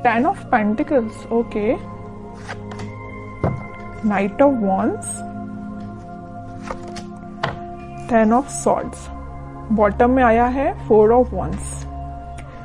10 of pentacles, okay, night of wands, 10 of swords, bottom में आया है 4 ऑफ वॉन्ड्स।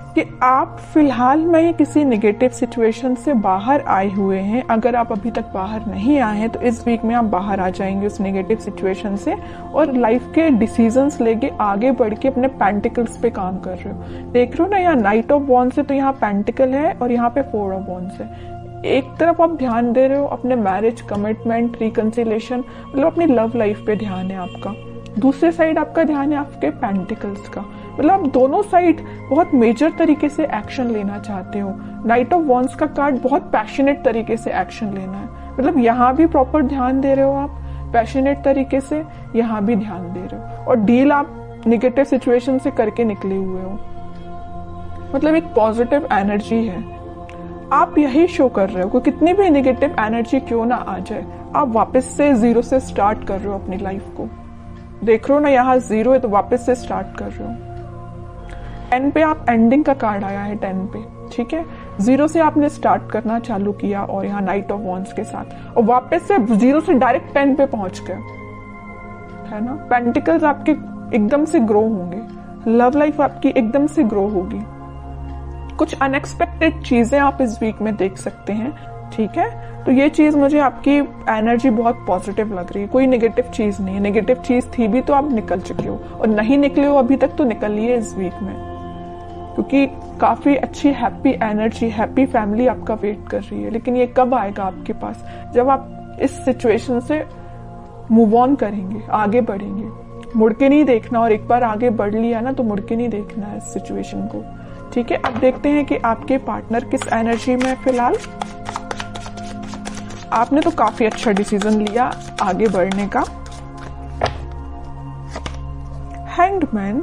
कि आप फिलहाल में किसी नेगेटिव सिचुएशन से बाहर आए हुए हैं। अगर आप अभी तक बाहर नहीं आए हैं तो इस वीक में आप बाहर आ जाएंगे उस नेगेटिव सिचुएशन से, और लाइफ के डिसीजंस लेके आगे बढ़ के अपने पेंटिकल्स पे काम कर रहे हो। देख रहे हो ना, यहाँ नाइट ऑफ वॉन्ड्स है तो यहाँ पेंटिकल है और यहाँ पे 4 ऑफ वॉन्ड्स है। एक तरफ आप ध्यान दे रहे हो अपने मैरिज, कमिटमेंट, रिकंसिलेशन, मतलब अपनी लव लाइफ पे ध्यान है आपका। दूसरे साइड आपका ध्यान है आपके पेंटिकल्स का, मतलब आप दोनों साइड बहुत मेजर तरीके से एक्शन लेना चाहते हो। नाइट ऑफ वॉन्ड्स का कार्ड बहुत पैशनेट तरीके से एक्शन लेना है, मतलब यहाँ भी प्रॉपर ध्यान दे रहे हो आप पैशनेट तरीके से, यहाँ भी ध्यान दे रहे हो, और डील आप निगेटिव सिचुएशन से करके निकले हुए हो। मतलब एक पॉजिटिव एनर्जी है, आप यही शो कर रहे हो कि कितनी भी नेगेटिव एनर्जी क्यों ना आ जाए, आप वापस से जीरो से स्टार्ट कर रहे हो अपनी लाइफ को। देख रहे हो ना, यहाँ 0 है तो वापस से स्टार्ट कर रहे हो। 10 पे आप एंडिंग का कार्ड आया है 10 पे, ठीक है। 0 से आपने स्टार्ट करना चालू किया और यहाँ नाइट ऑफ वॉन्ड्स के साथ, और वापस से 0 से डायरेक्ट 10 पे पहुंच गए, है ना। पेंटिकल्स आपके एकदम से ग्रो होंगे, लव लाइफ आपकी एकदम से ग्रो होगी। कुछ अनएक्सपेक्टेड चीजें आप इस वीक में देख सकते हैं, ठीक है। तो ये चीज मुझे आपकी एनर्जी बहुत पॉजिटिव लग रही है, कोई नेगेटिव चीज नहीं है। नेगेटिव चीज थी भी तो आप निकल चुके हो, और नहीं निकले हो अभी तक तो निकलिए इस वीक में, क्योंकि काफी अच्छी हैप्पी एनर्जी, हैप्पी फैमिली आपका वेट कर रही है। लेकिन ये कब आएगा आपके पास, जब आप इस सिचुएशन से मूव ऑन करेंगे, आगे बढ़ेंगे। मुड़ के नहीं देखना, और एक बार आगे बढ़ लिया ना तो मुड़ के नहीं देखना है इस सिचुएशन को, ठीक है। अब देखते हैं कि आपके पार्टनर किस एनर्जी में है फिलहाल। आपने तो काफी अच्छा डिसीजन लिया आगे बढ़ने का। हैंग्ड मैन,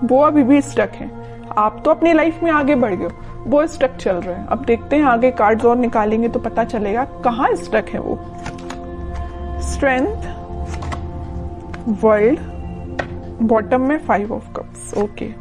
वो अभी भी स्टक है। आप तो अपनी लाइफ में आगे बढ़ गए, वो स्टक चल रहे हैं। अब देखते हैं आगे कार्ड्स और निकालेंगे तो पता चलेगा कहाँ स्टक है वो। स्ट्रेंथ, वर्ल्ड, बॉटम में 5 ऑफ कप्स, ओके।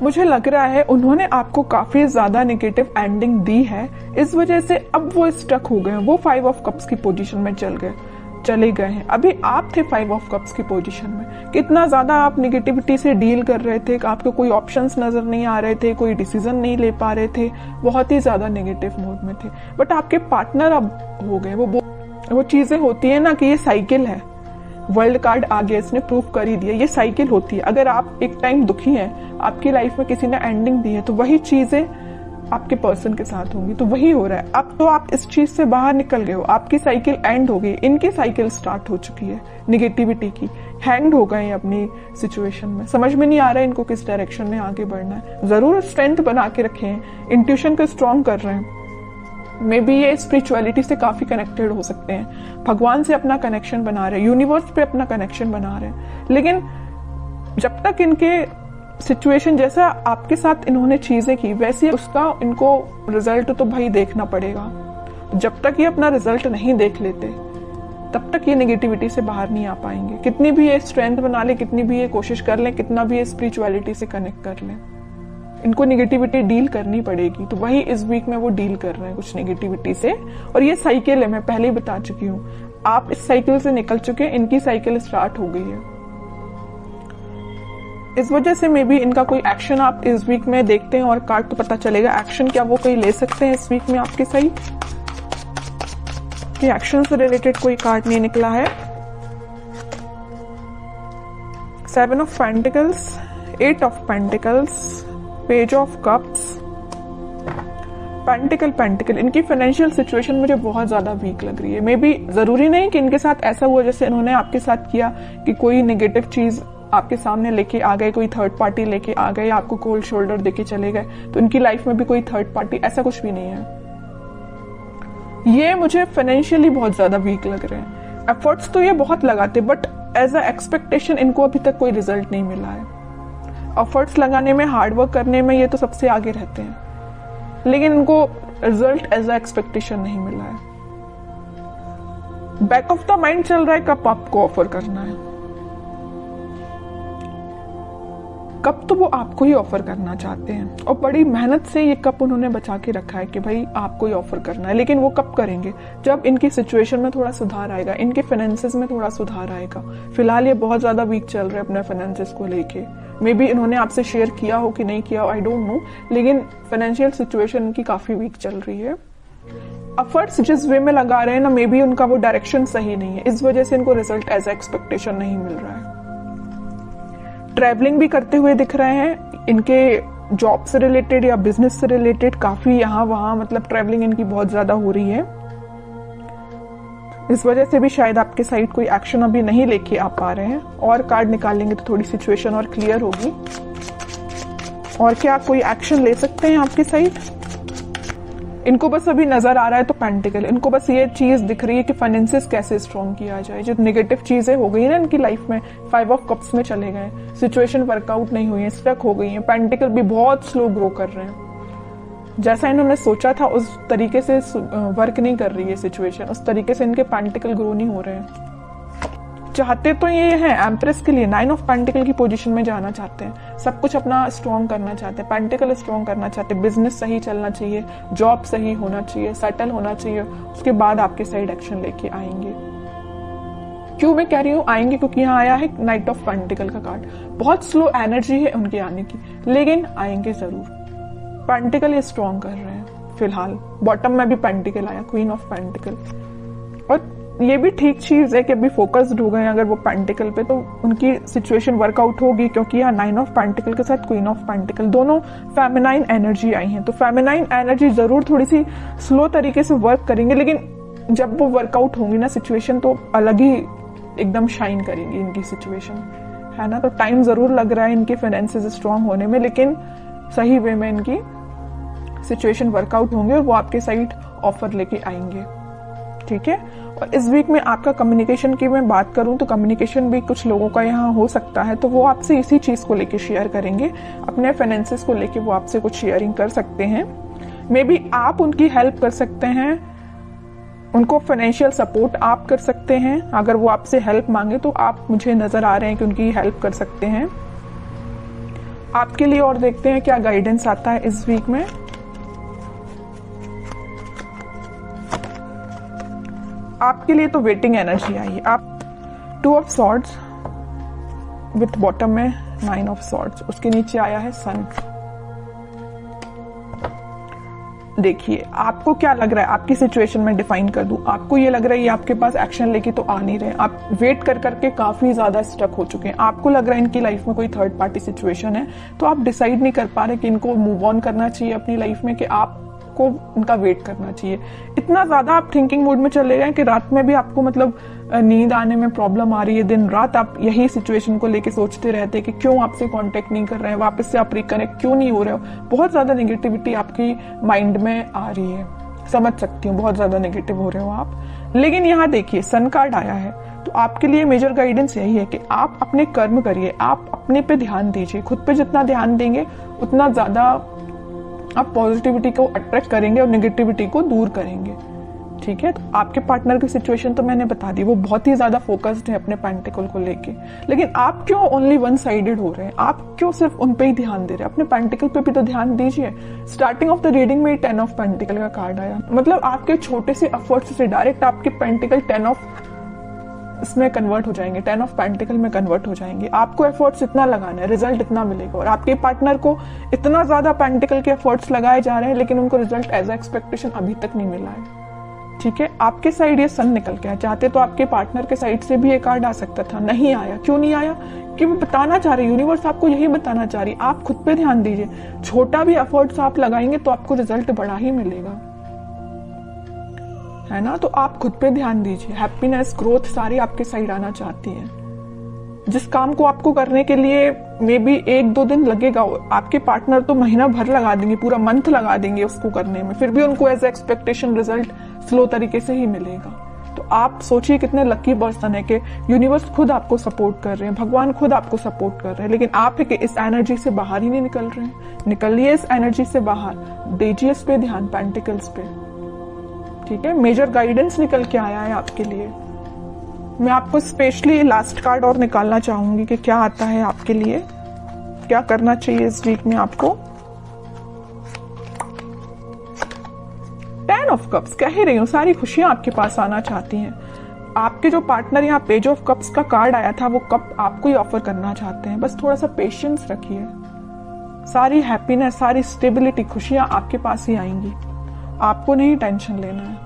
मुझे लग रहा है उन्होंने आपको काफी ज्यादा नेगेटिव एंडिंग दी है, इस वजह से अब वो स्टक हो गए, वो 5 ऑफ कप्स की पोजीशन में चले गए हैं। अभी आप थे 5 ऑफ कप्स की पोजीशन में। कितना ज्यादा आप नेगेटिविटी से डील कर रहे थे, आपको कोई ऑप्शंस नजर नहीं आ रहे थे, कोई डिसीजन नहीं ले पा रहे थे, बहुत ही ज्यादा नेगेटिव मोड में थे। बट आपके पार्टनर अब हो गए। वो चीजें होती है ना कि ये साइकिल है। वर्ल्ड कार्ड आ गया, इसने प्रूफ कर ही दिया, ये साइकिल होती है। अगर आप एक टाइम दुखी हैं, आपकी लाइफ में किसी ने एंडिंग दी है, तो वही चीजें आपके पर्सन के साथ होंगी। तो वही हो रहा है। अब तो आप इस चीज से बाहर निकल गए हो, आपकी साइकिल एंड हो गई, इनकी साइकिल स्टार्ट हो चुकी है निगेटिविटी की। हैंग्ड हो गए अपनी सिचुएशन में, समझ में नहीं आ रहा है इनको किस डायरेक्शन में आगे बढ़ना है। जरूर स्ट्रेंथ बना के रखे हैं, इंट्यूशन को स्ट्रॉन्ग कर रहे हैं। मे बी ये स्पिरिचुअलिटी से काफी कनेक्टेड हो सकते हैं, भगवान से अपना कनेक्शन बना रहे हैं, यूनिवर्स पे अपना कनेक्शन बना रहे हैं। लेकिन जब तक इनके सिचुएशन जैसा आपके साथ इन्होंने चीजें की वैसे उसका इनको रिजल्ट तो भाई देखना पड़ेगा। जब तक ये अपना रिजल्ट नहीं देख लेते तब तक ये नेगेटिविटी से बाहर नहीं आ पाएंगे। कितनी भी ये स्ट्रेंथ बना ले, कितनी भी ये कोशिश कर लें, कितना भी ये स्पिरिचुअलिटी से कनेक्ट कर लें, इनको नेगेटिविटी डील करनी पड़ेगी। तो वही इस वीक में वो डील कर रहे हैं कुछ नेगेटिविटी से। और ये साइकिल है, मैं पहले ही बता चुकी हूँ, आप इस साइकिल से निकल चुके हैं, इनकी साइकिल स्टार्ट हो गई है। इस वजह से मे बी इनका कोई एक्शन आप इस वीक में देखते हैं और कार्ड तो पता चलेगा एक्शन क्या वो कोई ले सकते हैं इस वीक में आपके सही। कि एक्शन से रिलेटेड कोई कार्ड नहीं निकला है। 7 of pentacles, 8 of pentacles, page of cups, pentacle. इनकी फाइनेंशियल सिचुएशन मुझे बहुत ज्यादा वीक लग रही है। मे बी जरूरी नहीं कि इनके साथ ऐसा हुआ जैसे इन्होंने आपके साथ किया कि कोई नेगेटिव चीज आपके सामने लेके आ गए, कोई थर्ड पार्टी लेके आ गए, आपको कोल्ड शोल्डर देके चले गए। तो इनकी लाइफ में भी कोई थर्ड पार्टी, ऐसा कुछ भी नहीं है। ये मुझे फाइनेंशियली बहुत ज्यादा वीक लग रहे हैं। एफर्ट्स तो ये बहुत लगाते, बट एज अ एक्सपेक्टेशन इनको अभी तक कोई रिजल्ट नहीं मिला है। एफर्ट्स लगाने में, हार्डवर्क करने में ये तो सबसे आगे रहते हैं, लेकिन इनको रिजल्ट एज अ एक्सपेक्टेशन नहीं मिला है। बैक ऑफ द माइंड चल रहा है कब आपको ऑफर करना है, कप तो वो आपको ही ऑफर करना चाहते हैं और बड़ी मेहनत से ये कप उन्होंने बचा के रखा है कि भाई आपको ही ऑफर करना है। लेकिन वो कब करेंगे? जब इनकी सिचुएशन में थोड़ा सुधार आएगा, इनके फाइनेंसेस में थोड़ा सुधार आएगा। फिलहाल ये बहुत ज्यादा वीक चल रहे हैं अपने फाइनेंसेस को लेके। मे बी इन्होंने आपसे शेयर किया हो कि नहीं किया हो, आई डोंट नो, लेकिन फाइनेंशियल सिचुएशन इनकी काफी वीक चल रही है। एफर्ट्स जिस वे में लगा रहे हैं ना, मे बी उनका वो डायरेक्शन सही नहीं है, इस वजह से इनको रिजल्ट एज एक्सपेक्टेशन नहीं मिल रहा है। ट्रैवलिंग भी करते हुए दिख रहे हैं, इनके जॉब से रिलेटेड या बिजनेस से रिलेटेड काफी यहाँ वहां मतलब ट्रैवलिंग इनकी बहुत ज्यादा हो रही है। इस वजह से भी शायद आपके साइड कोई एक्शन अभी नहीं लेके आ पा रहे हैं। और कार्ड निकालेंगे तो थोड़ी सिचुएशन और क्लियर होगी। और क्या कोई एक्शन ले सकते हैं आपकी साइड? इनको बस अभी नजर आ रहा है तो पेंटिकल, इनको बस ये चीज दिख रही है कि फाइनेंसेस कैसे स्ट्रॉन्ग किया जाए। जो नेगेटिव चीजें हो गई ना इनकी लाइफ में, 5 ऑफ कप्स में चले गए, सिचुएशन वर्कआउट नहीं हुई है, स्टक हो गई है। पेंटिकल भी बहुत स्लो ग्रो कर रहे हैं, जैसा इन्होंने सोचा था उस तरीके से वर्क नहीं कर रही है सिचुएशन, उस तरीके से इनके पेंटिकल ग्रो नहीं हो रहे हैं। चाहते तो ये है एम्प्रेस के लिए 9 ऑफ पेंटिकल की पोजीशन में जाना चाहते हैं, सब कुछ अपना स्ट्रॉन्ग करना चाहते हैं, पेंटिकल स्ट्रॉन्ग करना चाहते हैं, बिजनेस सही चलना चाहिए, जॉब सही होना चाहिए, सेटल होना चाहिए, उसके बाद आपके साइड एक्शन लेके आएंगे। क्यों मैं कह रही हूँ आएंगे? क्योंकि यहाँ आया है नाइट ऑफ पेंटिकल का कार्ड। बहुत स्लो एनर्जी है उनके आने की, लेकिन आएंगे जरूर। पेंटिकल ये स्ट्रॉन्ग कर रहे हैं फिलहाल। बॉटम में भी पेंटिकल आया, क्वीन ऑफ पेंटिकल। और ये भी ठीक चीज है कि अभी फोकस्ड हो गए अगर वो पेंटिकल पे, तो उनकी सिचुएशन वर्कआउट होगी। क्योंकि यहाँ 9 ऑफ पेंटिकल के साथ क्वीन ऑफ पेंटिकल, दोनों फेमिनाइन एनर्जी आई हैं, तो फेमिनाइन एनर्जी जरूर थोड़ी सी स्लो तरीके से वर्क करेंगे, लेकिन जब वो वर्कआउट होंगी ना सिचुएशन, तो अलग ही एकदम शाइन करेंगी इनकी सिचुएशन, है ना। तो टाइम जरूर लग रहा है इनके फाइनेंसेस स्ट्रॉन्ग होने में, लेकिन सही वे में इनकी सिचुएशन वर्कआउट होंगे और वो आपके साइड ऑफर लेके आएंगे, ठीक है। और इस वीक में आपका कम्युनिकेशन की मैं बात करूं तो कम्युनिकेशन भी कुछ लोगों का यहाँ हो सकता है, तो वो आपसे इसी चीज को लेके शेयर करेंगे, अपने फाइनेंसेस को लेके वो आपसे कुछ शेयरिंग कर सकते हैं। मे बी आप उनकी हेल्प कर सकते हैं, उनको फाइनेंशियल सपोर्ट आप कर सकते हैं। अगर वो आपसे हेल्प मांगे तो आप, मुझे नजर आ रहे हैं कि उनकी हेल्प कर सकते हैं आपके लिए। और देखते हैं क्या गाइडेंस आता है इस वीक में। आपके लिए तो वेटिंग एनर्जी आई है। आप 2 ऑफ सॉर्ड्स विथ बॉटम में 9 ऑफ सॉर्ड्स, उसके नीचे आया है सन। देखिए आपको क्या लग रहा है, आपकी सिचुएशन में डिफाइन कर दूं। आपको ये लग रहा है ये आपके पास एक्शन लेके तो आ नहीं रहे, आप वेट कर करके काफी ज्यादा स्टक हो चुके हैं। आपको लग रहा है इनकी लाइफ में कोई थर्ड पार्टी सिचुएशन है, तो आप डिसाइड नहीं कर पा रहे कि इनको मूव ऑन करना चाहिए अपनी लाइफ में, कि आपको इनका वेट करना चाहिए। इतना ज्यादा आप थिंकिंग मोड में चले गए कि रात में भी आपको मतलब नींद आने में प्रॉब्लम आ रही है। दिन रात आप यही सिचुएशन को लेके सोचते रहते हैं कि क्यों आपसे कांटेक्ट नहीं कर रहे हैं, वापस से आप रिकनेक्ट क्यों नहीं हो रहे हो। बहुत ज्यादा नेगेटिविटी आपकी माइंड में आ रही है, समझ सकती हूँ, बहुत ज्यादा नेगेटिव हो रहे हो आप। लेकिन यहाँ देखिए सन कार्ड आया है, तो आपके लिए मेजर गाइडेंस यही है कि आप अपने कर्म करिए, आप अपने पे ध्यान दीजिए। खुद पे जितना ध्यान देंगे उतना ज्यादा आप पॉजिटिविटी को अट्रैक्ट करेंगे और नेगेटिविटी को दूर करेंगे, ठीक है। तो आपके पार्टनर की सिचुएशन तो मैंने बता दी, वो बहुत ही ज्यादा फोकस्ड है अपने पेंटिकल को लेके। लेकिन आप क्यों ओनली वन साइडेड हो रहे हैं? आप क्यों सिर्फ उन पे ही ध्यान दे रहे हैं? अपने पेंटिकल पे भी तो ध्यान दीजिए। स्टार्टिंग ऑफ द रीडिंग में 10 ऑफ पेंटिकल का कार्ड आया, मतलब आपके छोटे से एफर्ट्स से डायरेक्ट आपके पेंटिकल 10 ऑफ इसमें कन्वर्ट हो जाएंगे, 10 ऑफ पेंटिकल में कन्वर्ट हो जाएंगे। आपको एफर्ट्स इतना लगाना है, रिजल्ट इतना मिलेगा। और आपके पार्टनर को इतना ज्यादा पेंटिकल के एफर्ट्स लगाए जा रहे हैं, लेकिन उनको रिजल्ट एज एक्सपेक्टेशन अभी तक नहीं मिला है, ठीक है। आपके साइड ये सन निकल के आया, चाहते तो आपके पार्टनर के साइड से भी ये कार्ड आ सकता था, नहीं आया। क्यों नहीं आया? कि वो बताना चाह रही, यूनिवर्स आपको यही बताना चाह रही, आप खुद पे ध्यान दीजिए। छोटा भी एफर्ट्स आप लगाएंगे तो आपको रिजल्ट बड़ा ही मिलेगा, है ना। तो आप खुद पे ध्यान दीजिए। हैप्पीनेस, ग्रोथ सारी आपके साइड आना चाहती है। जिस काम को आपको करने के लिए मे बी 1-2 दिन लगेगा, आपके पार्टनर तो महीना भर लगा देंगे, पूरा मंथ लगा देंगे उसको करने में, फिर भी उनको एज एक्सपेक्टेशन रिजल्ट स्लो तरीके से ही मिलेगा। तो आप सोचिए कितने लकी पर्सन है कि यूनिवर्स खुद आपको सपोर्ट कर रहे हैं, भगवान खुद आपको सपोर्ट कर रहे हैं। लेकिन आप है कि इस एनर्जी से बाहर ही नहीं निकल रहे हैं। निकलिए इस एनर्जी से बाहर, दीजिए इस पे ध्यान, पेंटिकल्स पे, ठीक है। मेजर गाइडेंस निकल के आया है आपके लिए। मैं आपको स्पेशली लास्ट कार्ड और निकालना चाहूंगी कि क्या आता है आपके लिए। क्या करना चाहिए इस वीक में आपको? 10 ऑफ कप्स, कह ही रही हूँ सारी खुशियां आपके पास आना चाहती हैं। आपके जो पार्टनर यहाँ पेज ऑफ कप्स का कार्ड आया था वो कप आपको ही ऑफर करना चाहते हैं। बस थोड़ा सा पेशेंस रखिए, सारी हैप्पीनेस, सारी स्टेबिलिटी, खुशियां आपके पास ही आएंगी। आपको नहीं टेंशन लेना है।